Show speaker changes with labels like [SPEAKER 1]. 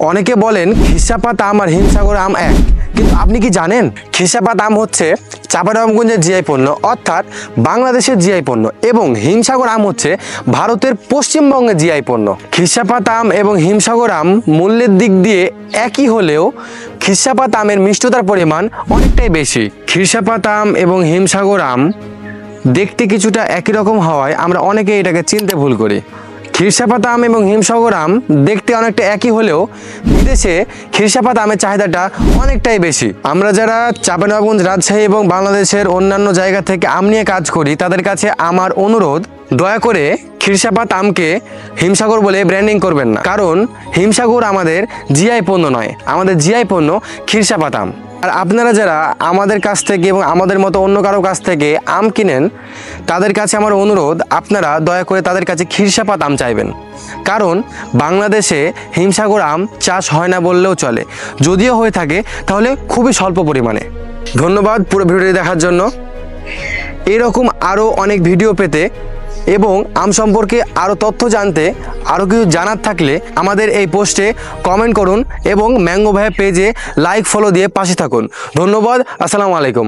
[SPEAKER 1] অনেকে বলেন খিরসাপাত আম আর হিমসাগর আম এক, কিন্তু আপনি কি জানেন খিরসাপাত আম হচ্ছে চাঁপাইনবাবগঞ্জের জিআই পণ্য, অর্থাৎ বাংলাদেশের জিআই পণ্য, এবং হিমসাগর আম হচ্ছে ভারতের পশ্চিমবঙ্গের জিআই পণ্য। খিরসাপাত আম এবং হিমসাগর আম মূল্যের দিক দিয়ে একই হলেও খিরসাপাত আমের মিষ্টতার পরিমাণ অনেকটাই বেশি। খিরসাপাত আম এবং হিমসাগর আম দেখতে কিছুটা একই রকম হওয়ায় আমরা অনেকে এটাকে চিনতে ভুল করি। খিরসাপাত আম এবং হিমসাগর আম দেখতে অনেকটা একই হলেও বিদেশে খিরসাপাত আমের চাহিদাটা অনেকটাই বেশি। আমরা যারা চাঁপাইনবাবগঞ্জ, রাজশাহী এবং বাংলাদেশের অন্যান্য জায়গা থেকে আম নিয়ে কাজ করি, তাদের কাছে আমার অনুরোধ, দয়া করে খিরসাপাত আমকে হিমসাগর বলে ব্র্যান্ডিং করবেন না, কারণ হিমসাগর আমাদের জিআই পণ্য নয়, আমাদের জিআই পণ্য খিরসাপাত আম। আর আপনারা যারা আমাদের কাছ থেকে এবং আমাদের মতো অন্য কারো কাছ থেকে আম কিনেন, তাদের কাছে আমার অনুরোধ, আপনারা দয়া করে তাদের কাছে খিরসাপাত আম চাইবেন, কারণ বাংলাদেশে হিমসাগর আম চাষ হয় না বললেও চলে, যদিও হয়ে থাকে তাহলে খুবই স্বল্প পরিমাণে। ধন্যবাদ পুরো ভিডিওটি দেখার জন্য। এরকম আরও অনেক ভিডিও পেতে এবং আম সম্পর্কে আরও তথ্য জানতে, আরও কিছু জানার থাকলে আমাদের এই পোস্টে কমেন্ট করুন এবং ম্যাঙ্গো ভাইয়া পেজে লাইক ফলো দিয়ে পাশে থাকুন। ধন্যবাদ। আসসালামু আলাইকুম।